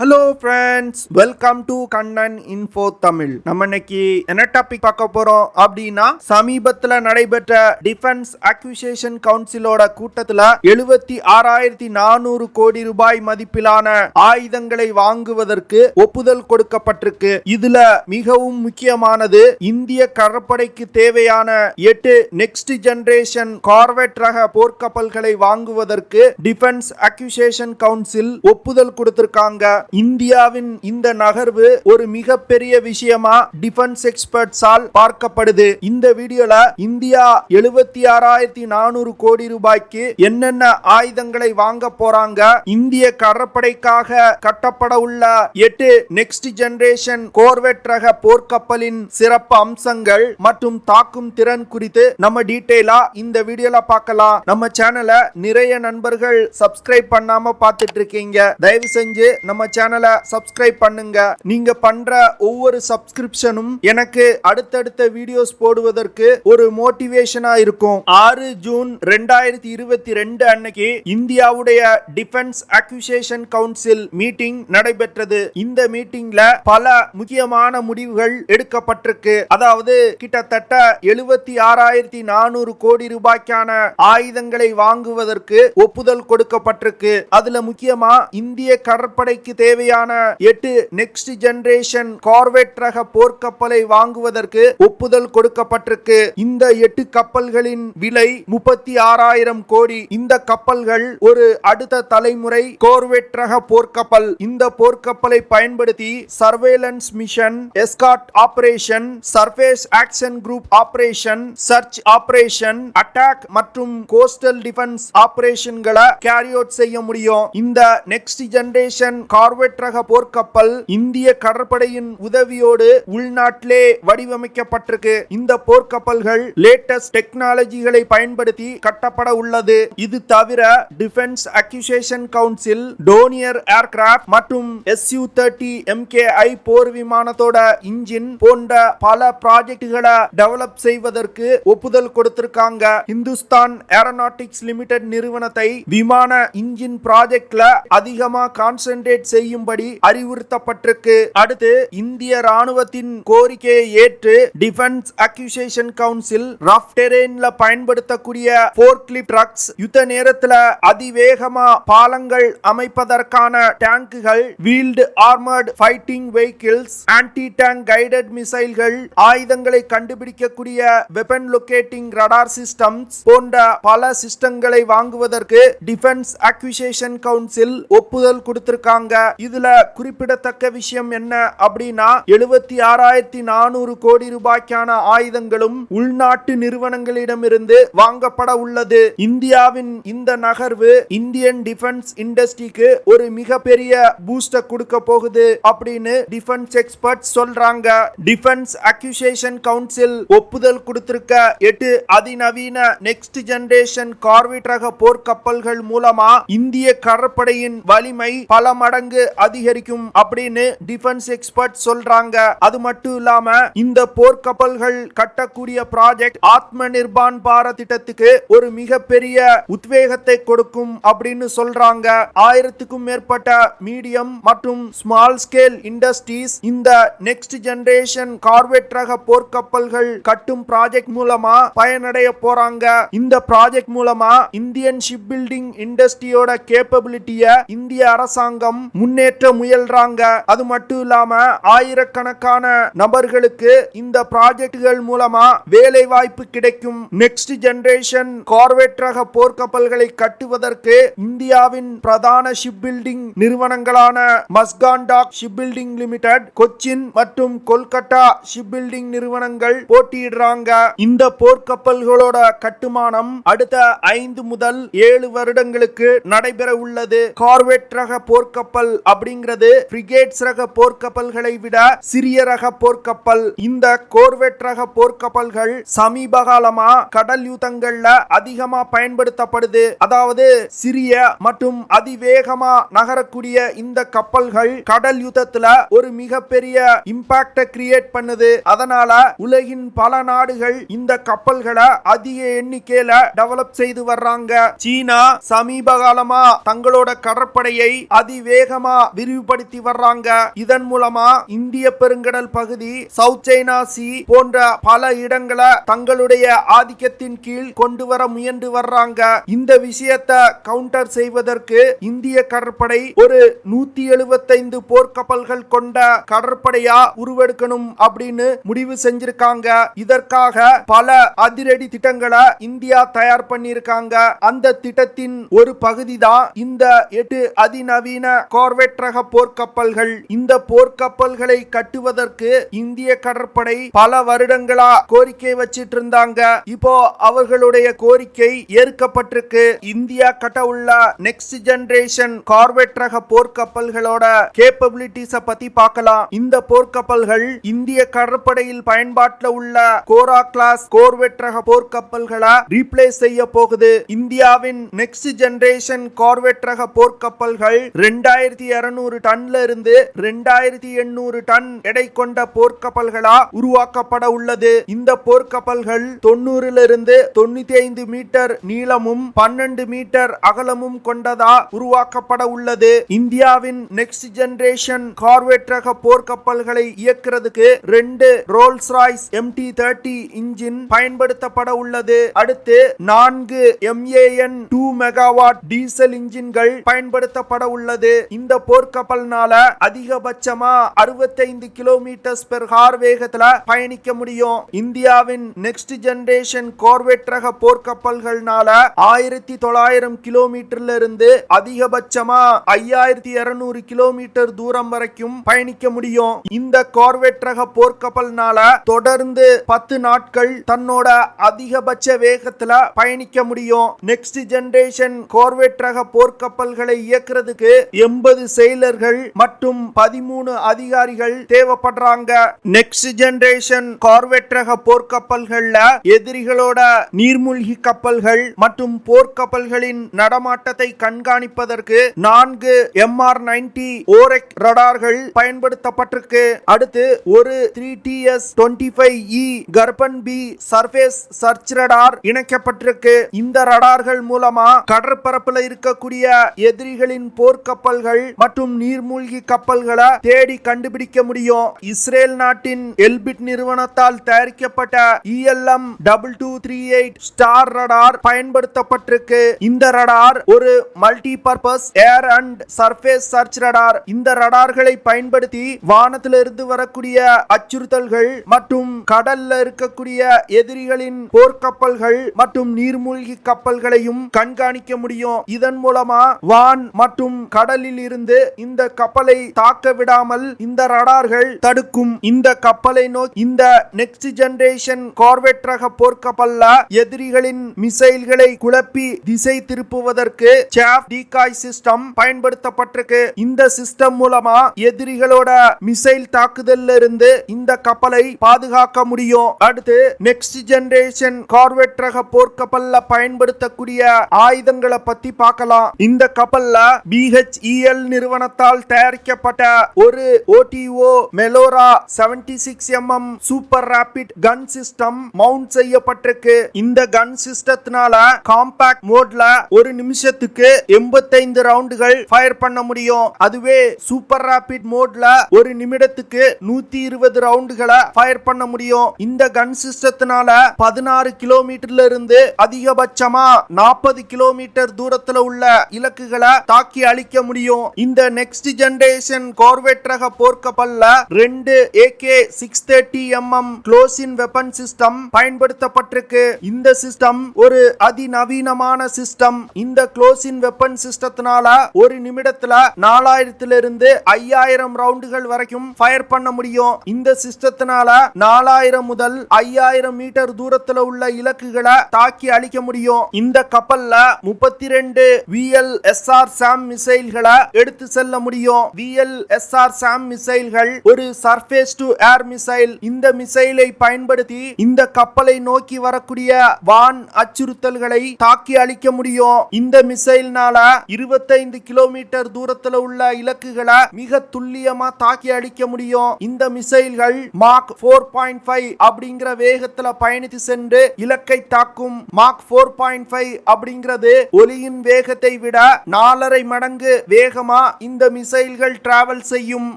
Hello friends, welcome to Kannan info Tamil. நம்ம இன்னைக்கு என்ன டாபிக் பார்க்க போறோம் அப்படின்னா, சமீபத்தில் நடைபெற்ற டிஃபென்ஸ் அக்விசிஷன் கவுன்சிலோட கூட்டத்தில் 76,400 கோடி ரூபாய் மதிப்பிலான ஆயுதங்களை வாங்குவதற்கு ஒப்புதல் கொடுக்கப்பட்டிருக்கு. இதுல மிகவும் முக்கியமானது, இந்திய கடற்படைக்கு தேவையான 8 நெக்ஸ்ட் ஜெனரேஷன் கார்வெட் ரக போர்க்கப்பல்களை வாங்குவதற்கு டிஃபென்ஸ் அக்விசிஷன் கவுன்சில் ஒப்புதல் கொடுத்திருக்காங்க. இந்தியாவின் இந்த நகர்வு ஒரு மிகப்பெரிய விஷயமா டிஃபென்ஸ் எக்ஸ்பர்ட்ஸால் பார்க்கப்படுது. இந்த வீடியோல இந்தியா 76,400 கோடி ரூபாய்க்கு என்னென்ன ஆயுதங்களை வாங்க போறாங்க, இந்திய கடற்படைக்காக கட்டப்பட உள்ள 8 நெக்ஸ்ட் ஜெனரேஷன் கோர்வெட் ரக போர்க்கப்பலின் சிறப்பு அம்சங்கள் மற்றும் தாக்கும் திறன் குறித்து நம்ம டீடைலா இந்த வீடியோல பார்க்கலாம். நம்ம சேனலை நிறைய நண்பர்கள் சப்ஸ்கிரைப் பண்ணாம பார்த்துட்டு இருக்கீங்க. தயவு செஞ்சு நம்ம சேனலை சப்ஸ்கிரைப் பண்ணுங்க. நீங்க பண்ற ஒவ்வொரு சப்ஸ்கிரிப்ஷனும் எனக்கு அடுத்தடுத்த வீடியோஸ் போடுவதற்கு ஒரு மோட்டிவேஷனா இருக்கும். 6 ஜூன் 2022 அன்னைக்கு இந்தியாவுடைய டிஃபென்ஸ் அக்விசிஷன் கவுன்சில் மீட்டிங் நடைபெற்றது. இந்த மீட்டிங்ல பல முக்கியமான முடிவுகள் எடுக்கப்பட்டிருக்கு. அதாவது கிட்டத்தட்ட 76,400 கோடி ரூபாய்க்கான ஆயுதங்களை வாங்குவதற்கு ஒப்புதல் கொடுக்கப்பட்டிருக்கு. அதுல முக்கியமா இந்திய கடற்படைக்கு தேவையான 8 நெக்ஸ்ட் ஜெனரேஷன் கார்வெட் ரக போர்க்கப்பலை வாங்குவதற்கு ஒப்புதல் கொடுக்கப்பட்டிருக்கு. இந்த 8 கப்பல்களின் விலை 36,000 கோடி. இந்த கப்பல்கள் ஒரு அடுத்த தலைமுறை கார்வெட் ரக போர்க்கப்பல். இந்த போர்க்கப்பலை பயன்படுத்தி surveillance mission, escort operation, surface action group operation, search operation, attack மற்றும் கோஸ்டல் டிஃபென்ஸ் ஆபரேஷன்களை கேரி அவுட் செய்ய முடியும். இந்த நெக்ஸ்ட் ஜெனரேஷன் கார்வெட் ரக போர்க்கப்பல் இந்திய கடற்படையின் உதவியோடு உள்நாட்டிலே வடிவமைக்கப்பட்டிருக்கு. இந்த போர்க்கப்பல்கள் லேட்டஸ்ட் டெக்னாலஜிகளை பயன்படுத்தி கட்டப்பட உள்ளது. இது தவிர டிஃபென்ஸ் அக்விசிஷன் கவுன்சில் டோனியர் ஏர்கிராப்ட் மற்றும் Su-30 MKI போர் விமானத்தோட இன்ஜின் போன்ற பல ப்ராஜெக்ட்களை டெவலப் செய்வதற்கு ஒப்புதல் கொடுத்திருக்காங்க. இந்துஸ்தான் ஏரோநாட்டிக்ஸ் லிமிடெட் நிறுவனத்தை விமான இன்ஜின் ப்ராஜெக்ட்ல அதிகமா கான்சென்ட்ரேட் செய்யும்படி அறிவுறுத்தப்பட்டிருக்கு. அடுத்து இந்திய ராணுவத்தின் கோரிக்கையை ஏற்று டிஃபென்ஸ் அக்விசிஷன் கவுன்சில் ரஃப் டெரெயின்ல பயன்படுத்தக்கூடிய ஃபோர்க்லிஃப்ட் ட்ரக்ஸ், யுத்த நேரத்துல அதிவேகமா பாலங்கள் அமைப்பதற்கான டேங்குகள், wheeled armoured fighting vehicles, anti tank guided மிசைல்கள், ஆயுதங்களை கண்டுபிடிக்கக்கூடிய வெப்பன் லொகேட்டிங் ரடார் சிஸ்டம்ஸ் போன்ற பல சிஸ்டங்களை வாங்குவதற்கு டிஃபென்ஸ் அக்விசிஷன் கவுன்சில் ஒப்புதல் கொடுத்திருக்காங்க. இதுல குறிப்பிடத்தக்க விஷயம் என்ன அப்படின்னா, 76,400 கோடி ரூபாய்க்கான ஆயுதங்களும் உள்நாட்டு நிறுவனங்களிடமிருந்து வாங்கப்பட உள்ளது. இந்தியாவின் இந்த நகர்வு இந்தியன் டிஃபென்ஸ் இண்டஸ்ட்ரிக்கு ஒரு மிகப்பெரிய பூஸ்டர் கொடுக்க போகுது அப்படின்னு டிஃபென்ஸ் எக்ஸ்பர்ட் சொல்றாங்க. டிஃபென்ஸ் அக்விசிஷன் கவுன்சில் ஒப்புதல் கொடுத்திருக்க 8 அதிநவீன நெக்ஸ்ட் ஜெனரேஷன் கார்வெட் ரக போர்க்கப்பல்கள் மூலமா இந்திய கடற்படையின் வலிமை பல மடங்கு அதிகரிக்கும் அப்படின்னு டிஃபென்ஸ் எக்ஸ்பர்ட் சொல்றாங்க. அது மட்டும் இல்லாம இந்த போர்க்கப்பல்கள் கட்டக்கூடிய ப்ராஜெக்ட் ஆத்ம நிர்பான் பாரத் திட்டத்துக்கு ஒரு மிகப்பெரிய உத்வேகத்தை கொடுக்கும் அப்படின்னு சொல்றாங்க. 1000க்கும் மேற்பட்ட மீடியம் மற்றும் ஸ்மால் ஸ்கேல் இண்டஸ்ட்ரீஸ் இந்த நெக்ஸ்ட் ஜெனரேஷன் கார்வெட் ரக போர்க்கப்பல்கள் கட்டும் ப்ராஜெக்ட் மூலமா பயனடைய போறாங்க. இந்த ப்ராஜெக்ட் மூலமா இந்தியன் ஷிப் பில்டிங் இண்டஸ்ட்ரியோட கேப்பபிலிட்டிய இந்திய அரசாங்கம் முன்னேற்ற முயல்றாங்க. அது மட்டும் இல்லாம ஆயிரக்கணக்கான நபர்களுக்கு இந்த ப்ராஜெக்ட்கள் மூலமா வேலை வாய்ப்பு கிடைக்கும். நெக்ஸ்ட் ஜெனரேஷன் கார்வெட் ரக போர்க்கப்பல்களை கட்டுவதற்கு இந்தியாவின் பிரதான ஷிப் பில்டிங் நிறுவனங்களான Mazagon dock ship building limited, Cochin மற்றும் கொல்கத்தா ஷிப் பில்டிங் நிறுவனங்கள் போட்டியிடுறாங்க. இந்த போர்க்கப்பல்களோட கட்டுமானம் அடுத்த 5 முதல் 7 வருடங்களுக்கு நடைபெற உள்ளது. கார்வெட் ரக போர்க்கப்பல் அப்படிங்கிறது பிரிகேட்ஸ் ரக போர்க்கப்பல்களை விட சிறிய ரக போர்க்கப்பல். இந்த கோர்வெட் ரக போர்க்கப்பல்கள் சமீப காலமா கடல் யுத்தங்கள்ல அதிகமா பயன்படுத்தப்படுது. அதாவது சிறிய மற்றும் அதிவேகமா நகரக்கூடிய இந்த கப்பல்கள் கடல் யுத்தத்துல ஒரு மிகப்பெரிய இம்பாக்ட கிரியேட் பண்ணுது. அதனால உலகின் பல நாடுகள் இந்த கப்பல்களை அதிக எண்ணிக்கையில டெவலப் செய்து வர்றாங்க. சீனா சமீப காலமா தங்களோட கடற்படையை அதிவேகமா அதிகமா விரிவுபடுத்தி வர்றாங்க. இதன் மூலமா இந்திய பெருங்கடல் பகுதி, சவுத் சைனா சி போன்ற பல இடங்களை தங்களுடைய ஆதிக்கத்தின் கீழ் கொண்டு வர முயன்று வர்றாங்க. இந்த விஷயத்தை கவுண்டர் செய்வதற்கு இந்திய கடற்படை ஒரு 175 போர்க்கப்பல்கள் கொண்ட கடற்படையா உருவெடுக்கணும் அப்படின்னு முடிவு செஞ்சிருக்காங்க. இதற்காக பல அதிரடி திட்டங்களை இந்தியா தயார் பண்ணியிருக்காங்க. அந்த திட்டத்தின் ஒரு பகுதி தான் இந்த 8 அதிநவீன கார்வெட் ரக போர்க்கப்பல்கள். இந்த போர்க்கப்பல்களை கட்டுவதற்கு இந்திய கடற்படை பல வருடங்களா கோரிக்கை வச்சிட்டு இருந்தாங்க. இப்போ அவர்களுடைய கோரிக்கை ஏற்கப்பட்டிருக்கு. இந்தியா கட்ட உள்ள நெக்ஸ்ட் ஜெனரேஷன் கார்வெட் ரக போர்க்கப்பல்களோட கேப்பபிலிட்டிஸ் பத்தி பார்க்கலாம். இந்த போர்க்கப்பல்கள் இந்திய கடற்படையில் பயன்பாட்டில் உள்ள கோரா கிளாஸ் கார்வெட் ரக போர்க்கப்பல்களை ரீப்ளேஸ் செய்ய போகுது. இந்தியாவின் நெக்ஸ்ட் ஜெனரேஷன் கார்வெட் ரக போர்க்கப்பல்கள் 2200 டன்ல இருந்து 2800 டன் எடை கொண்ட போர்க்கப்பல்களா உருவாக்கப்பட உள்ளது. இந்த போர்க்கப்பல்கள் 90 இருந்து 95 மீட்டர் நீளமும் 12 மீட்டர் அகலமும் கொண்டதா உருவாக்கப்பட உள்ளது. இந்தியாவின் நெக்ஸ்ட் ஜெனரேஷன் கார்வெட் ரக போர்க்கப்பல்களை இயக்குறதுக்கு 2 ரோல்ஸ் ராய்ஸ் MT-30 இன்ஜின் பயன்படுத்தப்பட உள்ளது. அடுத்து 4 MAN 2 மெகாவாட் டீசல் இன்ஜின்கள் பயன்படுத்தப்பட உள்ளது. இந்த போர்க்கப்பல்னால அதிகபட்சமா 65 கிலோமீட்டர் பெர் ஹார் வேகத்துல பயணிக்க முடியும். இந்தியாவின் நெக்ஸ்ட் ஜெனரேஷன் கார்வெட் ரக போர்க்கப்பல்கள்னால 1900 கிலோமீட்டர்ல இருந்து அதிகபட்சமா 5200 கிலோமீட்டர் தூரம் வரைக்கும் பயணிக்க முடியும். இந்த கார்வெட் ரக போர்க்கப்பல்னால தொடர்ந்து 10 நாட்கள் தன்னோட அதிகபட்ச வேகத்துல பயணிக்க முடியும். நெக்ஸ்ட் ஜெனரேஷன் கார்வெட் ரக போர்க்கப்பல்களை இயக்குறதுக்கு 80 செயலர்கள் மற்றும் 13 அதிகாரிகள் தேவைப்படுறாங்க. நெக்ஸ்ட் ஜெனரேஷன் கார்வெட் ரக போர்க்கப்பல்கள்ல எதிரிகளோட நீர்மூழ்கி கப்பல்கள் மற்றும் போர்க்கப்பல்களின் நடமாட்டத்தை கண்காணிப்பதற்கு 4 MR-90 ஓரெக் ரடார்கள் பயன்படுத்தப்பட்டிருக்கு. அடுத்து ஒரு 3TS-25E Garpun B surface search radar இணைக்கப்பட்டிருக்கு. இந்த ரடார்கள் மூலமா கடற்பரப்புல இருக்கக்கூடிய எதிரிகளின் போர்க்கப்பல்கள் மற்றும் நீர்மூழ்கி கப்பல்களை தேடி கண்டுபிடிக்க முடியும். இஸ்ரேல் நாட்டின் எல்பிட் நிறுவனத்தால் தயாரிக்கப்பட்ட ELM-2238 ஸ்டார் ரடார் பயன்படுத்தப்பட்டிருக்கு. இந்த ரடார் ஒரு multi purpose air and surface search radar. இந்த ரடார்களை பயன்படுத்தி வானத்திலிருந்து வரக்கூடிய அச்சுறுத்தல்கள் மற்றும் கடல்ல இருக்கக்கூடிய எதிரிகளின் போர்க்கப்பல்கள் மற்றும் நீர்மூழ்கி கப்பல்களையும் கண்காணிக்க முடியும். இதன் மூலமா வான் மற்றும் கடலில் இருந்து இந்த கப்பலை தாக்க விடாமல் இந்த ரடார்கள் தடுக்கும். இந்த கப்பலை நோக்கி இந்த நெக்ஸ்ட் ஜெனரேஷன் கார்வெட் ரக போர்க்கப்பல்ல எதிரிகளின் மிசைல்களை குழப்பி திசை திருப்புவதற்கு சாஃப் டீகாய் சிஸ்டம் பயன்படுத்தப்பட்டிருக்கு. இந்த சிஸ்டம் மூலமா எதிரிகளோட மிசைல் தாக்குதல்ல இருந்து இந்த கப்பலை பாதுகாக்க முடியும். அடுத்து நெக்ஸ்ட் ஜெனரேஷன் கார்வெட் ரக போர்க்கப்பல்ல பயன்படுத்தக்கூடிய ஆயுதங்களை பத்தி பார்க்கலாம். இந்த கப்பல்ல BHEL நிறுவனத்தால் தயாரிக்கப்பட்ட ஒரு OTO Melara 76mm super rapid gun system mount செய்யப்பட்டிருக்கு. இந்த கன் சிஸ்டத்தினால காம்பாக்ட் மோட்ல ஒரு நிமிஷத்துக்கு 85 ரவுண்டுகள் ஃபயர் பண்ண முடியும். அதுவே சூப்பர் ராபிட் மோட்ல ஒரு நிமிடத்துக்கு 120 ரவுண்டுகளை ஃபயர் பண்ண முடியும். இந்த கன் சிஸ்டத்தினால 16 கிலோமீட்டர்ல இருந்து அதிகபட்சமா 40 கிலோமீட்டர் தூரத்துல உள்ள இலக்குகளை தாக்கி அழிக்க முடியும். இந்த நெக்ஸ்ட் ஜெனரேஷன் கார்வெட் ரக போர்க்கப்பல்ல 2 AK-630mm close in weapon system பயன்படுத்தப்பட்டிருக்கு. இந்த சிஸ்டம் ஒரு அதிநவீனமான சிஸ்டம். இந்த க்ளோஸ் இன் வெப்பன் சிஸ்டத்தினால ஒரு நிமிடத்துல 4000 இருந்து 5000 ரவுண்டுகள் வரைக்கும் ஃபயர் பண்ண முடியும். இந்த சிஸ்டத்தினால 4000 முதல் 5000 மீட்டர் தூரத்துல உள்ள இலக்குகளை தாக்கி அழிக்க முடியும். இந்த கப்பல்ல 32 VLSR SAM மிசைல்களை எடுத்து செல்ல முடியும். VLSR SAM மிசைல்கள் ஒரு சர்ஃபேஸ் டு ஏர் மிசைல். இந்த மிசைலை பயன்படுத்தி இந்த கப்பலை நோக்கி வரக்கூடிய வான் அச்சுறுத்தல்களை தாக்கி அழிக்க முடியும். இந்த மிசைல்னால 25 கிலோமீட்டர் தூரத்துல உள்ள இலக்குகளை மிக துல்லியமா தாக்கி அழிக்க முடியும். இந்த மிசைல்கள் மாக் 4.5 அப்படிங்கிற வேகத்துல பயணித்து சென்று இலக்கை தாக்கும். மாக் 4.5 அப்படிங்கிறது ஒலியின் வேகத்தை விட 4.5 மடங்கு வேகமா இந்த மிசைல்கள் டிராவல் செய்யும்.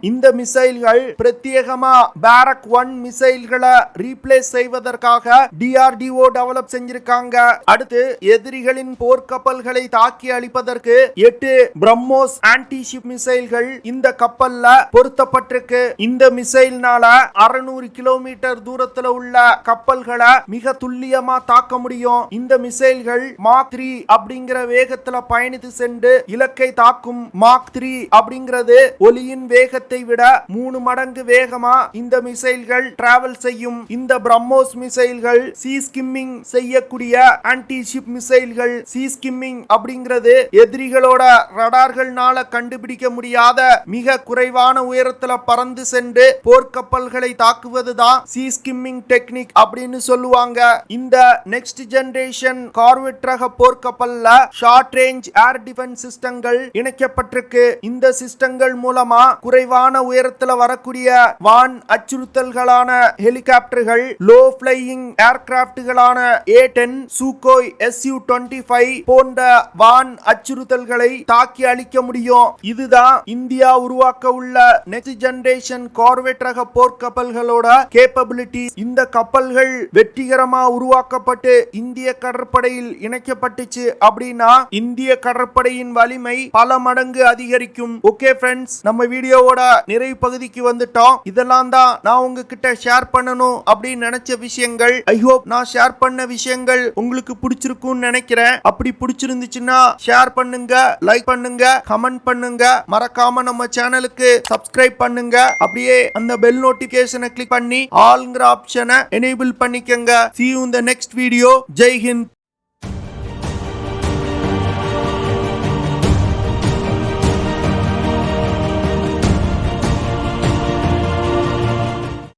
இந்த மிசைல்கள் பிரத்யேகமா பாரக் 1 மிசைல்களை ரீப்ளேஸ் செய்வதற்காக DRDO டெவலப் செஞ்சிருக்காங்க. அடுத்து எதிரிகளின் போர்க்கப்பல்களை தாக்கி அழிப்பதற்கு 8 பிரம்மோஸ் ஆன்டி ஷிப் மிசைல்கள் இந்த கப்பல்ல பொருத்தப்பட்டிருக்கு. இந்த மிசைல்னால 600 கிலோமீட்டர் தூரத்துல உள்ள கப்பல்களை மிக துல்லியமா தாக்க முடியும். இந்த மிசைல்கள் மாக் 3 அப்படிங்கிற வேகத்துல பயணித்து சென்று இலக்கை தாக்கும். மாக் 3 அப்படிங்கிறது ஒலியின் வேகத்தை விட 3 மடங்கு வேகமா இந்த மிசைல்கள் டிராவல் செய்யும். இந்த பிரம்மோஸ் மிசைல்கள் சீ ஸ்கிம்மிங் செய்யக்கூடிய ஆன்டி ஷிப் மிசைல்கள். சீ ஸ்கிம்மிங் அப்படிங்கிறது எதிரிகளோட ரடார்களால கண்டுபிடிக்க முடியாத மிக குறைவான உயரத்துல பறந்து சென்று போர்க்கப்பல்களை தாக்குவதுதான் சீ ஸ்கிம்மிங் டெக்னிக் அப்படின்னு சொல்லுவாங்க. இந்த நெக்ஸ்ட் ஜெனரேஷன் கார்வெட் ரக போர்க்கப்பல்ல ஷார்ட் ரேஞ்ச் ஏர் டிஃபென்ஸ் சிஸ்டங்கள் இணைக்கப்பட்டிருக்கு. இந்த சிஸ்டங்கள் மூலமா குறைவான உயரத்துல வரக்கூடிய வான் அச்சுறுத்தல்களான ஹெலிகாப்டர்கள், லோ ஃபிளையிங் ஏர்கிராப்டுகளான A-10, சூகோய் Su-25 போன்ற வான் அச்சுறுத்தல்களை தாக்கி அழிக்க முடியும். இதுதான் இந்தியா உருவாக்க உள்ள நெக்ஸ்ட் ஜெனரேஷன் கார்வெட் ரக போர்க்கப்பல்களோட கேப்பபிலிட்டி. இந்த கப்பல்கள் வெற்றிகரமா உருவாக்கப்பட்டு இந்திய கடற்படையில் இணைக்கப்பட்டுச்சு அப்படின்னா இந்திய கடற்படையின் வலிமை பல மடங்கு அதிகரிக்கும். ஓகே ஃப்ரெண்ட்ஸ், நம்ம வீடியோவோட நிறைவு பகுதிக்கு வந்துட்டோம். இதெல்லாம் தான் நான் உங்ககிட்ட ஷேர் பண்ணணும் அப்படின்னு நினைச்ச விஷயங்கள். ஐ ஹோப் நான் ஷேர் பண்ண விஷயங்கள் உங்களுக்கு பிடிச்சிருக்கும்னு நினைக்கிறேன். அப்படி பிடிச்சிருந்துச்சுன்னா ஷேர் பண்ணுங்க, லைக் பண்ணுங்க, கமெண்ட் பண்ணுங்க. மறக்காம நம்ம சேனலுக்கு சப்ஸ்கிரைப் பண்ணுங்க. அப்படியே அந்த பெல் நோட்டிபிகேஷனை கிளிக் பண்ணி ஆல்ங்கிற ஆப்ஷனை எனேபிள் பண்ணிக்கங்க. See you in the next video. Jai Hind.